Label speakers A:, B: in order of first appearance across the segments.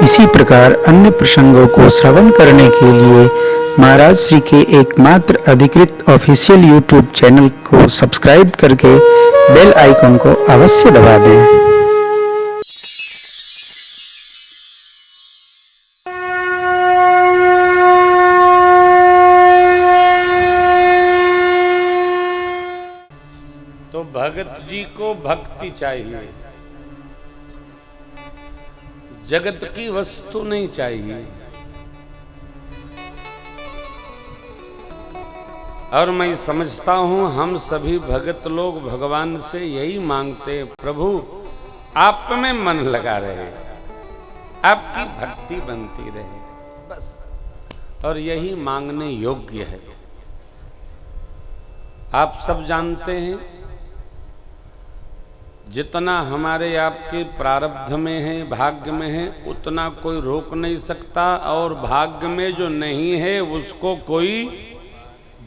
A: इसी प्रकार अन्य प्रसंगों को श्रवण करने के लिए महाराज श्री के एकमात्र अधिकृत ऑफिशियल यूट्यूब चैनल को सब्सक्राइब करके बेल आइकन को अवश्य दबा दें।
B: तो भगत जी को भक्ति चाहिए, जगत की वस्तु नहीं चाहिए। और मैं समझता हूं हम सभी भगत लोग भगवान से यही मांगते हैं, प्रभु आप में मन लगा रहे, आपकी भक्ति बनती रहे, बस। और यही मांगने योग्य है। आप सब जानते हैं जितना हमारे आपके प्रारब्ध में है, भाग्य में है, उतना कोई रोक नहीं सकता, और भाग्य में जो नहीं है उसको कोई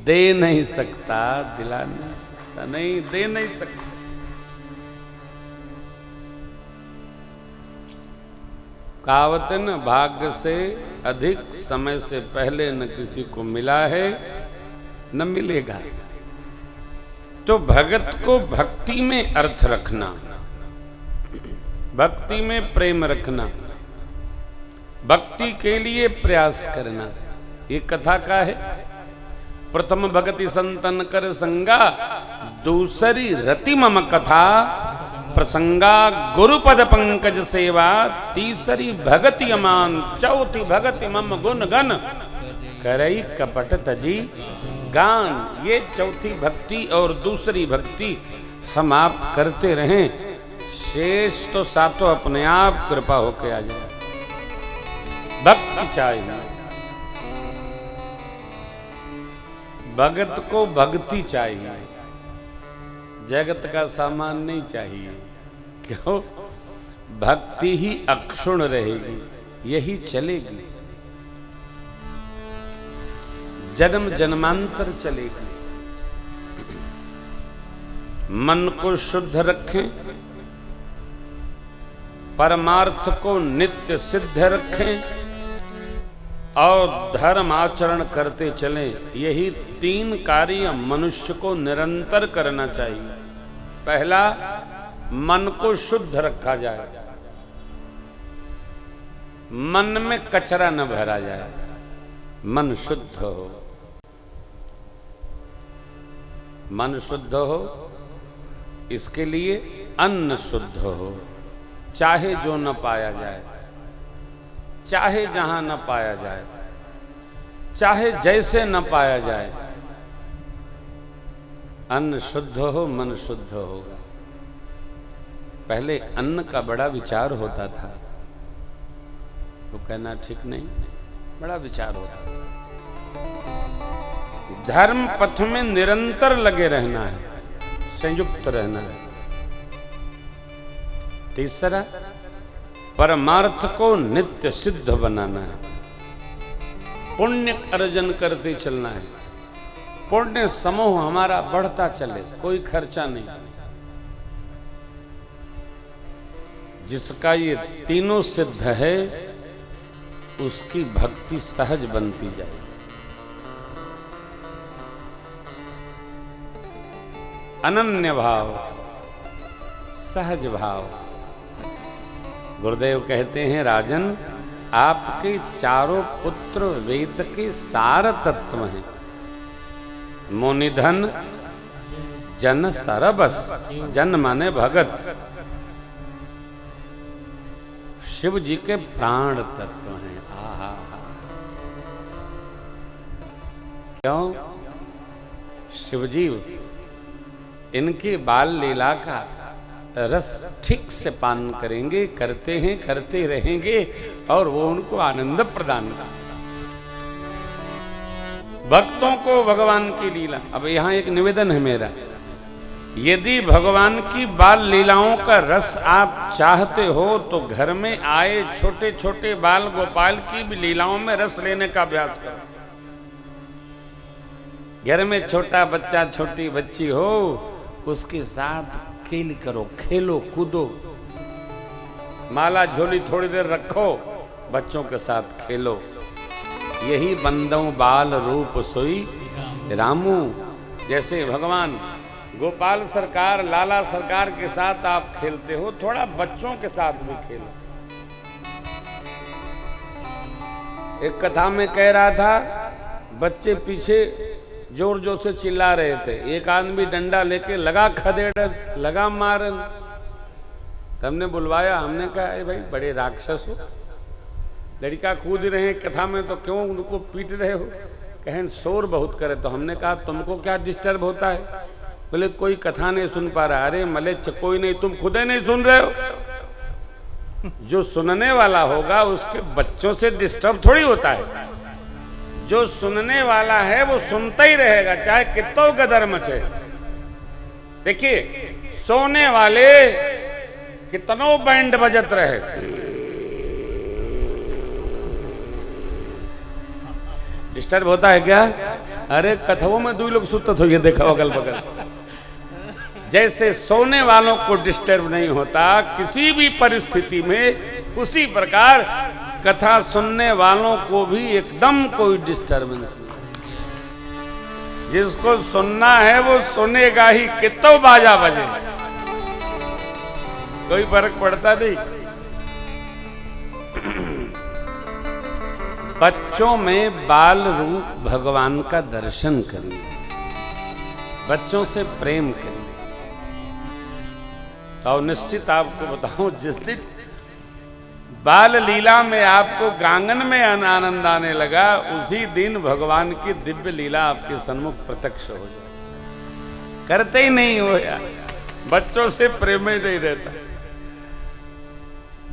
B: दे नहीं सकता, दिला नहीं सकता, नहीं दे नहीं सकता। कहावत न भाग्य से अधिक समय से पहले न किसी को मिला है न मिलेगा। तो भगत को भक्ति में अर्थ रखना, भक्ति में प्रेम रखना, भक्ति के लिए प्रयास करना, ये कथा का है। प्रथम भक्ति संतन कर संगा, दूसरी रति मम कथा प्रसंगा, गुरुपद पंकज सेवा, तीसरी भगति अमान, चौथी भगति मम गुण गण, करई कपट तजी गान। ये चौथी भक्ति और दूसरी भक्ति हम आप करते रहें, शेष तो सातों अपने आप कृपा होके आ जाए। भक्ति चाहिए, भगत को भक्ति चाहिए, जगत का सामान नहीं चाहिए। क्यों? भक्ति ही अक्षुण रहेगी, यही चलेगी, जन्म जन्मांतर चलेगी। मन को शुद्ध रखें, परमार्थ को नित्य सिद्ध रखें और धर्म आचरण करते चलें। यही तीन कार्य मनुष्य को निरंतर करना चाहिए। पहला, मन को शुद्ध रखा जाए, मन में कचरा न भरा जाए, मन शुद्ध हो। मन शुद्ध हो, इसके लिए अन्न शुद्ध हो, चाहे जो न पाया जाए, चाहे जहां न पाया जाए, चाहे जैसे न पाया जाए, अन्न शुद्ध हो, मन शुद्ध होगा। पहले अन्न का बड़ा विचार होता था, वो कहना ठीक नहीं, बड़ा विचार होता था। धर्म पथ में निरंतर लगे रहना है, संयुक्त रहना है। तीसरा, परमार्थ को नित्य सिद्ध बनाना है, पुण्य अर्जन करते चलना है, पुण्य समूह हमारा बढ़ता चले, कोई खर्चा नहीं। जिसका ये तीनों सिद्ध है उसकी भक्ति सहज बनती जाएगी। अनन्य भाव, सहज भाव। गुरुदेव कहते हैं, राजन आपके चारों पुत्र वेद के सार तत्व हैं। मुनिधन जन सरबस, जन माने भगत, शिव जी के प्राण तत्व हैं। आहा, क्यों? शिवजी इनकी बाल लीला का रस ठीक से पान करेंगे, करते हैं, करते रहेंगे, और वो उनको आनंद प्रदान कर। भक्तों को भगवान की लीला। अब यहां एक निवेदन है मेरा, यदि भगवान की बाल लीलाओं का रस आप चाहते हो तो घर में आए छोटे छोटे बाल गोपाल की भी लीलाओं में रस लेने का अभ्यास करो। घर में छोटा बच्चा छोटी बच्ची हो, उसके साथ खेल करो, खेलो कूदो, माला झोली थोड़ी देर रखो, बच्चों के साथ खेलो। यही बंदों बाल रूप सोई रामू। जैसे भगवान गोपाल सरकार, लाला सरकार के साथ आप खेलते हो, थोड़ा बच्चों के साथ भी खेलो। एक कथा में कह रहा था, बच्चे पीछे जोर जोर से चिल्ला रहे थे, एक आदमी डंडा लेके लगा खदेड़न, लगा मारन। हमने बुलवाया, हमने कहा अरे भाई बड़े राक्षस हो, लड़का कूद रहे हैं कथा में तो क्यों उनको पीट रहे हो? कहें शोर बहुत करे। तो हमने कहा तुमको क्या डिस्टर्ब होता है? बोले कोई कथा नहीं सुन पा रहा। अरे मले कोई नहीं, तुम खुद ही नहीं सुन रहे हो। जो सुनने वाला होगा उसके बच्चों से डिस्टर्ब थोड़ी होता है। जो सुनने वाला है वो सुनता ही रहेगा, चाहे कितनों गदर मचे। देखिए सोने वाले कितनों बैंड बजत रहे, डिस्टर्ब होता है क्या? अरे कथाओं में 2 लोग सुतत हो, ये देखा अगल बगल। जैसे सोने वालों को डिस्टर्ब नहीं होता किसी भी परिस्थिति में, उसी प्रकार कथा सुनने वालों को भी एकदम कोई डिस्टर्बेंस नहीं। जिसको सुनना है वो सुनेगा ही, कितों बाजा बजे, कोई फर्क पड़ता नहीं। बच्चों में बाल रूप भगवान का दर्शन करिए, बच्चों से प्रेम करिए। और निश्चित आपको बताऊं, जिस दिन बाल लीला में आपको गांगन में आनंद आने लगा, उसी दिन भगवान की दिव्य लीला आपके सन्मुख प्रत्यक्ष हो जाए। करते ही नहीं हो यार, बच्चों से प्रेम ही नहीं रहता।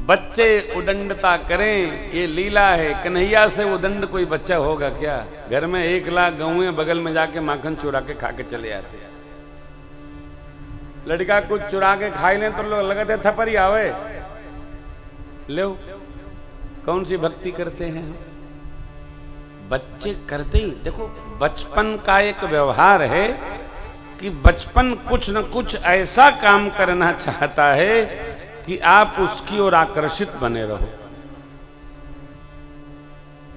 B: बच्चे उदंडता करें, ये लीला है। कन्हैया से उदंड कोई बच्चा होगा क्या? घर में 1 लाख गौएं बगल में जाके माखन चुरा के खा के चले आते हैं। लड़का कुछ चुरा के खाई लें तो लोग लगते थप्पड़ ही आवे। लो कौन सी भक्ति करते हैं हम? बच्चे करते ही देखो, बचपन का एक व्यवहार है कि बचपन कुछ न कुछ ऐसा काम करना चाहता है कि आप उसकी ओर आकर्षित बने रहो।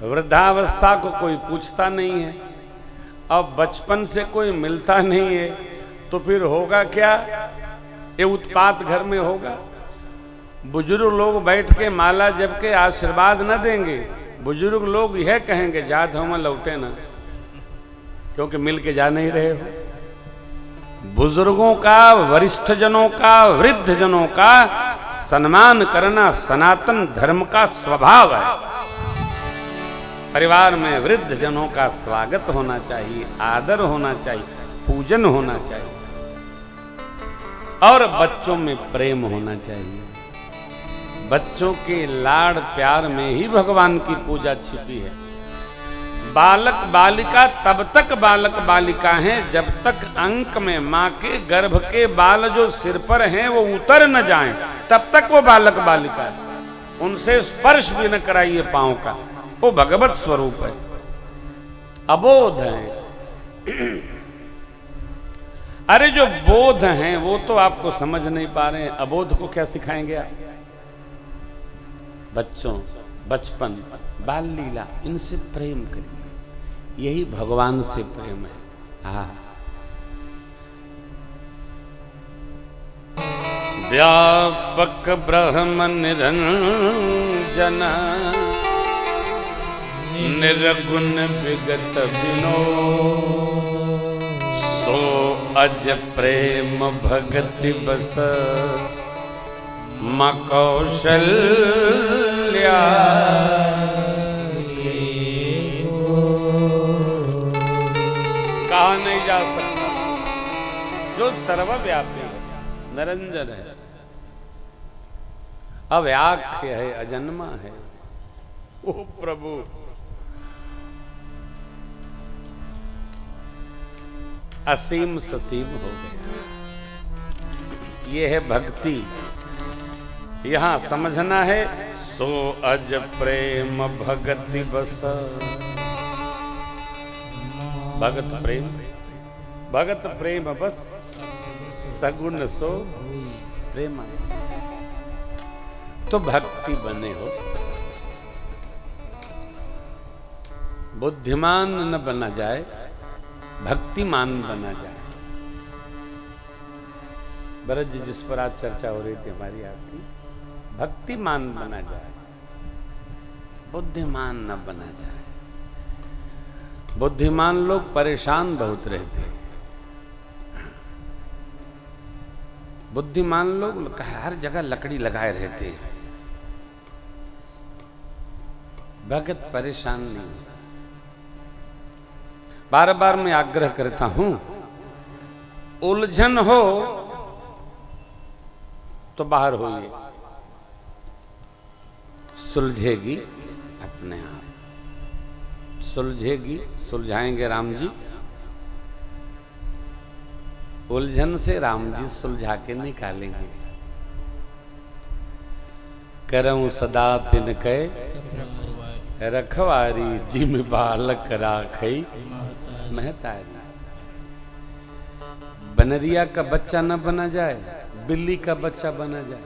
B: वृद्धावस्था को कोई पूछता नहीं है, अब बचपन से कोई मिलता नहीं है, तो फिर होगा क्या? ये उत्पात घर में होगा। बुजुर्ग लोग बैठ के माला जप के आशीर्वाद न देंगे। बुजुर्ग लोग यह कहेंगे जात हो में लौटे ना, क्योंकि मिल के जा नहीं रहे हो। बुजुर्गों का, वरिष्ठ जनों का, वृद्ध जनों का सम्मान करना सनातन धर्म का स्वभाव है। परिवार में वृद्ध जनों का स्वागत होना चाहिए, आदर होना चाहिए, पूजन होना चाहिए, और बच्चों में प्रेम होना चाहिए। बच्चों के लाड़ प्यार में ही भगवान की पूजा छिपी है। बालक बालिका तब तक बालक बालिका हैं जब तक अंक में मां के गर्भ के बाल जो सिर पर हैं वो उतर न जाएं, तब तक वो बालक बालिका है। उनसे स्पर्श भी न कराइए पांव का, वो भगवत स्वरूप है। अबोध है। अरे जो बोध हैं वो तो आपको समझ नहीं पा रहे हैं, अबोध को क्या सिखाएंगे आप? बच्चों, बचपन, बाल लीला, इनसे प्रेम करिए, यही भगवान से प्रेम है। व्यापक ब्रह्म निरंजन निर्गुण विगत विनोद, सो अज प्रेम भगति बस मां कौशल्या। कहा नहीं जा सकता, जो सर्वव्यापी है, निरंजन है, अव्याख्य है, अजन्मा है। ओ प्रभु, असीम ससीम हो गया। ये है भक्ति। यहां समझना है, सो अज प्रेम भगति बस। भगत प्रेम, भगत प्रेम बस, सगुन सो प्रेम। तो भक्ति बने हो, बुद्धिमान न बना जाए, भक्तिमान बना जाए। भरत जी, जिस पर आज चर्चा हो रही थी हमारी आपकी, भक्तिमान बना जाए, बुद्धिमान न बना जाए। बुद्धिमान लोग परेशान बहुत रहते हैं। बुद्धिमान लोग हर जगह लकड़ी लगाए रहते हैं। भगत परेशान नहीं होता। बार बार मैं आग्रह करता हूं, उलझन हो तो बाहर होइए, सुलझेगी अपने आप, सुलझेगी, सुलझाएंगे राम जी। उलझन से राम जी सुलझा के निकालेंगे। करऊं सदा तिनके रखवारी, जिम बालक राखई महतारी। बनरिया का बच्चा न बना जाए, बिल्ली का बच्चा बना जाए।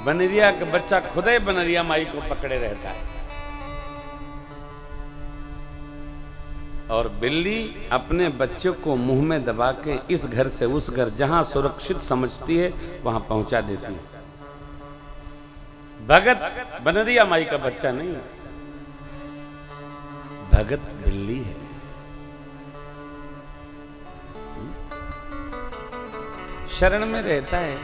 B: बनरिया का बच्चा खुदे बनरिया माई को पकड़े रहता है, और बिल्ली अपने बच्चों को मुंह में दबा के इस घर से उस घर, जहां सुरक्षित समझती है वहां पहुंचा देती है। भगत बनरिया माई का बच्चा नहीं है, भगत बिल्ली है। शरण में रहता है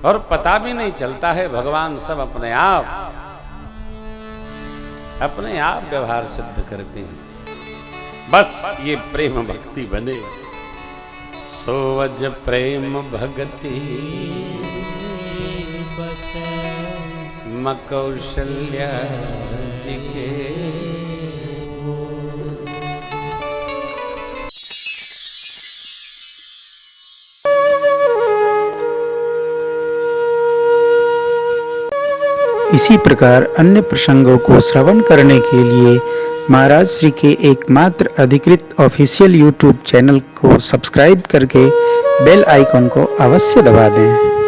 B: और पता भी नहीं चलता है। भगवान सब अपने आप व्यवहार सिद्ध करते हैं। बस ये प्रेम भक्ति बने, सोवज प्रेम भगति मकौशल्या जी के।
A: इसी प्रकार अन्य प्रसंगों को श्रवण करने के लिए महाराज श्री के एकमात्र अधिकृत ऑफिशियल यूट्यूब चैनल को सब्सक्राइब करके बेल आइकन को अवश्य दबा दें।